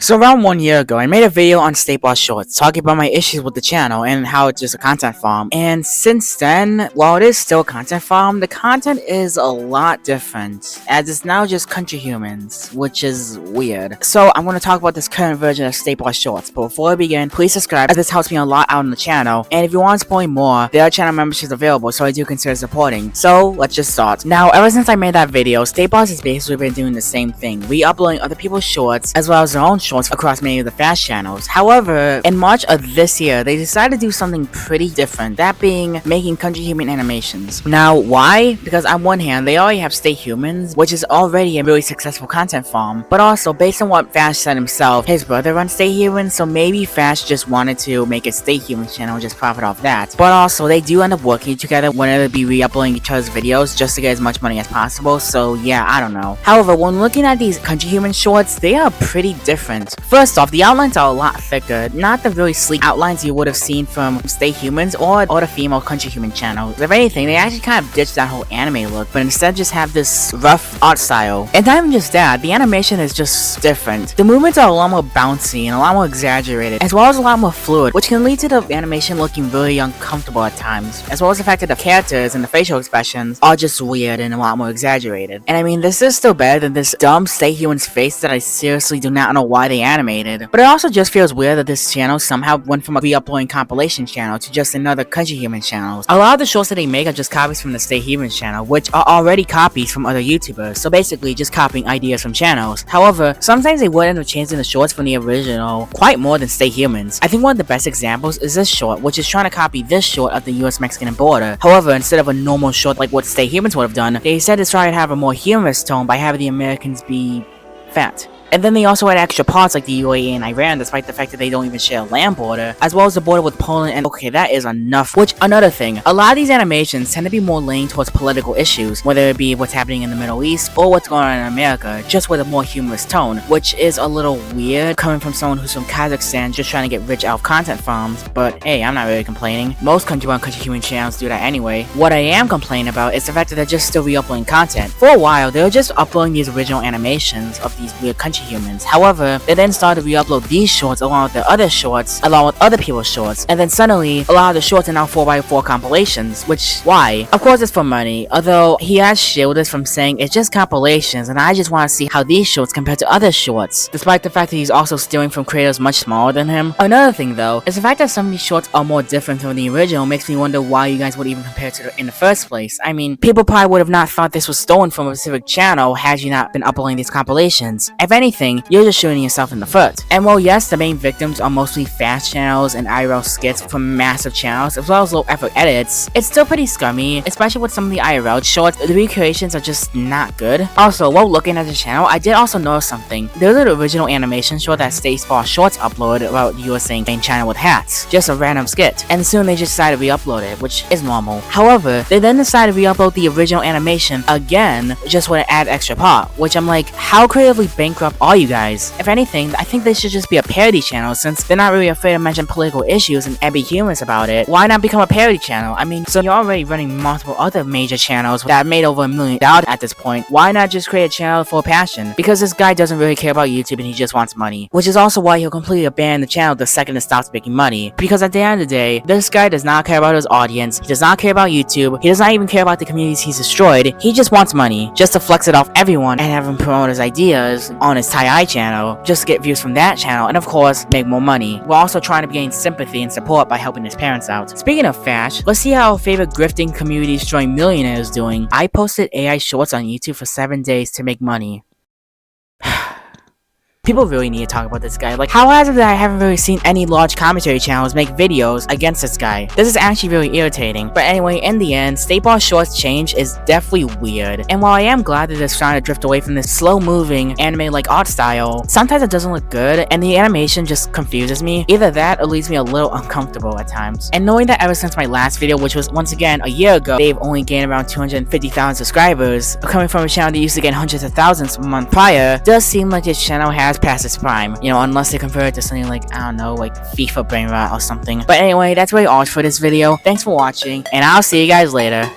So around 1 year ago, I made a video on StateBalls shorts talking about my issues with the channel and how it's just a content farm. And since then, while it is still a content farm, the content is a lot different, as it's now just Countryhumans, which is weird. So I'm going to talk about this current version of StateBalls shorts, but before I begin, please subscribe as this helps me a lot out on the channel. And if you want to support me more, there are channel memberships available, so I do consider supporting. So let's just start. Now, ever since I made that video, StateBalls has basically been doing the same thing, re-uploading other people's shorts as well as their own shorts across many of the fast channels. However, in March of this year, they decided to do something pretty different, that being making Countryhuman animations. Now, why? Because on one hand, they already have StateHumans, which is already a really successful content farm, but also based on what Fash said himself, his brother runs StateHumans, so maybe Fash just wanted to make a StateHuman channel and just profit off that. But also, they do end up working together whenever they be re-uploading each other's videos just to get as much money as possible, so yeah, I don't know. However, when looking at these Countryhuman shorts, they are pretty different. First off, the outlines are a lot thicker, not the really sleek outlines you would have seen from StateHumans or the female Countryhuman channels. If anything, they actually kind of ditched that whole anime look, but instead just have this rough art style. And not even just that, the animation is just different. The movements are a lot more bouncy and a lot more exaggerated, as well as a lot more fluid, which can lead to the animation looking really uncomfortable at times, as well as the fact that the characters and the facial expressions are just weird and a lot more exaggerated. And I mean, this is still better than this dumb StateHuman's face that I seriously do not know why they animated. But it also just feels weird that this channel somehow went from a re-uploading compilation channel to just another Countryhuman channel. A lot of the shorts that they make are just copies from the StateHuman channel, which are already copies from other YouTubers, so basically just copying ideas from channels. However, sometimes they would end up changing the shorts from the original quite more than StateHumans. I think one of the best examples is this short, which is trying to copy this short of the US-Mexican border. However, instead of a normal short like what StateHumans would have done, they decided to try and have a more humorous tone by having the Americans be fat. And then they also had extra parts like the UAE and Iran, despite the fact that they don't even share a land border, as well as the border with Poland, and okay, that is enough. Which, another thing, a lot of these animations tend to be more leaning towards political issues, whether it be what's happening in the Middle East or what's going on in America, just with a more humorous tone, which is a little weird coming from someone who's from Kazakhstan just trying to get rich out of content farms, but hey, I'm not really complaining. Most Countryhuman channels do that anyway. What I am complaining about is the fact that they're just still re-uploading content. For a while, they were just uploading these original animations of these weird Countryhumans. However, they then started to re-upload these shorts along with their other shorts, along with other people's shorts, and then suddenly, a lot of the shorts are now 4x4 compilations, which, why? Of course it's for money, although he has shielded us from saying it's just compilations, and I just want to see how these shorts compare to other shorts, despite the fact that he's also stealing from creators much smaller than him. Another thing though, is the fact that some of these shorts are more different from the original makes me wonder why you guys would even compare to it in the first place. I mean, people probably would have not thought this was stolen from a specific channel had you not been uploading these compilations. If anything, you're just shooting yourself in the foot. And while yes, the main victims are mostly fast channels and IRL skits from massive channels, as well as low effort edits, it's still pretty scummy, especially with some of the IRL shorts. The recreations are just not good. Also, while looking at the channel, I did also notice something. There's an original animation short that StateBalls Shorts uploaded about the US saying China with hats, just a random skit, and soon they just decided to re-upload it, which is normal. However, they then decided to re-upload the original animation again, just with an add extra part, which I'm like, how creatively bankrupt are you guys? If anything, I think they should just be a parody channel since they're not really afraid to mention political issues and be humorous about it. Why not become a parody channel? I mean, so you're already running multiple other major channels that have made over $1 million at this point. Why not just create a channel for passion? Because this guy doesn't really care about YouTube and he just wants money. Which is also why he'll completely abandon the channel the second it stops making money. Because at the end of the day, this guy does not care about his audience, he does not care about YouTube, he does not even care about the communities he's destroyed, he just wants money, just to flex it off everyone and have him promote his ideas on his tie channel, just to get views from that channel, and of course, make more money. We're also trying to gain sympathy and support by helping his parents out. Speaking of Fash, let's see how our favorite grifting community destroying millionaire is doing. I posted AI shorts on YouTube for 7 days to make money. People really need to talk about this guy. Like, how has it that I haven't really seen any large commentary channels make videos against this guy? This is actually really irritating. But anyway, in the end, StateBalls Shorts change is definitely weird. And while I am glad that it's trying to drift away from this slow-moving anime-like art style, sometimes it doesn't look good, and the animation just confuses me. Either that or leaves me a little uncomfortable at times. And knowing that ever since my last video, which was once again a year ago, they've only gained around 250,000 subscribers, coming from a channel that used to gain hundreds of thousands a month prior, does seem like this channel has past its prime, you know, unless they convert it to something like, I don't know, like FIFA brain rot or something. But anyway, that's really all for this video. Thanks for watching, and I'll see you guys later.